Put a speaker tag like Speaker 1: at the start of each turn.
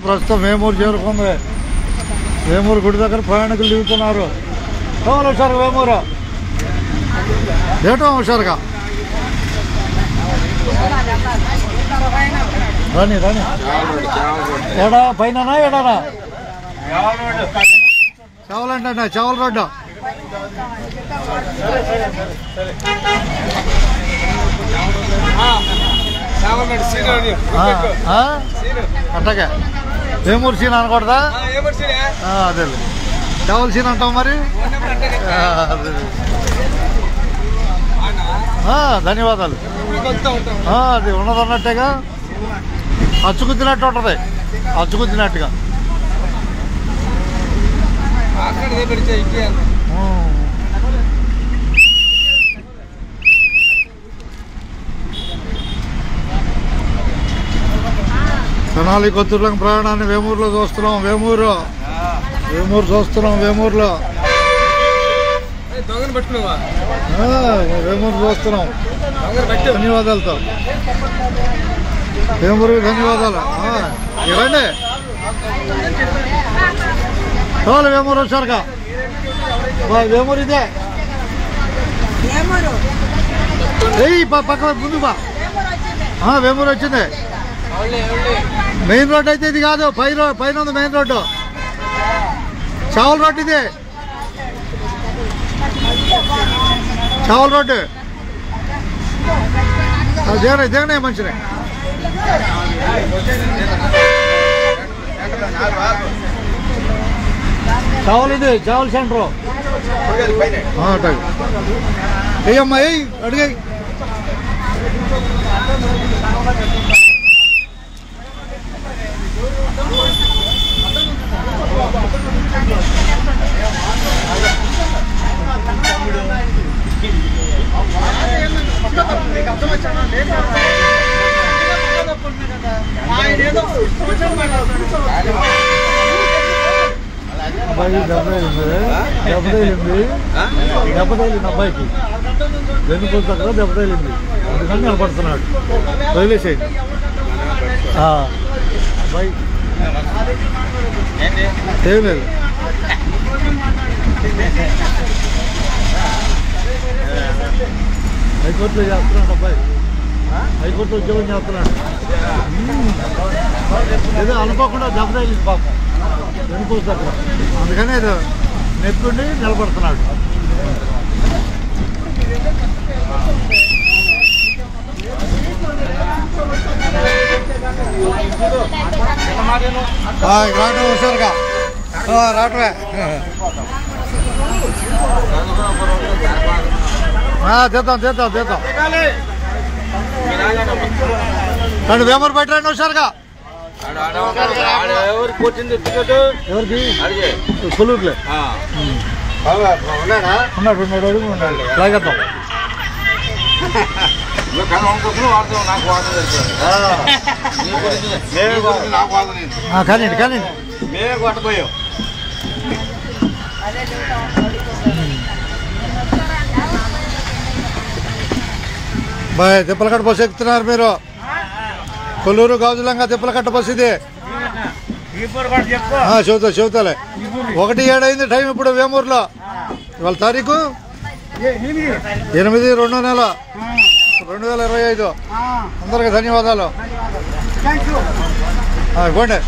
Speaker 1: ప్రస్తుతం వేమూరు చేరుకుంది. వేమూరు గుడి దగ్గర ప్రయాణికులు దిగుతున్నారు. కావాలి హుషారుగా వేమూరు ఏటో హుషారుగా రాని రాని ఏడా పైన ఏడానా చావాలంటే చావల రోడ్డు అట్టగా వేమూరు సీన్ అనకూడదా? అదే చావల సీన్ అంటావు మరి. ధన్యవాదాలు. అది ఉన్నదన్నట్టేగా అచ్చుకుద్దినట్టు ఉంటుంది. అచ్చుకుద్దినట్టుగా తెనాలి కొత్తూరులకు ప్రయాణాన్ని వేమూరులో చూస్తున్నాం. వేమూరు చూస్తున్నాం. వేమూరులో చూస్తున్నాం. ధన్యవాదాలతో వేమూరు ధన్యవాదాలు. ఇవ్వండి చాలు వేమూరు వచ్చారుగా. వేమూరు ఇదే పక్క ముందు బా. వేమూరు వచ్చింది. మెయిన్ రోడ్ అయితే ఇది కాదు. పైన ఉంది మెయిన్ రోడ్డు. చావల్ రోడ్డు ఇది. చావల్ రోడ్డు దిగనే మంచిది. చావల్ ఇది చావల్ సెంటర్. ఏమ్మా అడిగాయి అబ్బాయి దెబ్బతగిలింది అబ్బాయికి. వెన్నుపూస దగ్గర దెబ్బతగిలింది. అందుకని నిలబడుతున్నాడు. వదిలేసేయండి. అబ్బాయి ఏం లేదు. హైకోర్టులో చేస్తున్నాడు అబ్బాయి. హైకోర్టులో ఉద్యోగం చేస్తున్నాడు. ఏదో అనుకోకుండా దెబ్బతగిలింది పాపం వెనుకూస దగ్గర. అందుకని ఏదో నెత్తుండి నిలబడుతున్నాడు. రావటం హుషారుగా రావటమే. చేద్దాం రండి. వేమూరు బయట రండి హుషారుగా. ఎవరికి కొల్లూరులే ఉన్నాడు. 2 అడుగులు ఉన్నాడు. లాగేద్దాం. కానీ బాయ్ తిప్పలకట్ట బస్సు ఎక్కుతున్నారు మీరు. కొల్లూరు గాజులంగా తిప్పలకట్ట బస్సు ఇది. చెబుతాలే. 1:07 అయింది టైం ఇప్పుడు వేమూరులో. ఇవాళ తారీఖు 8/2/2025. అందరికి ధన్యవాదాలు. ఇవ్వండి.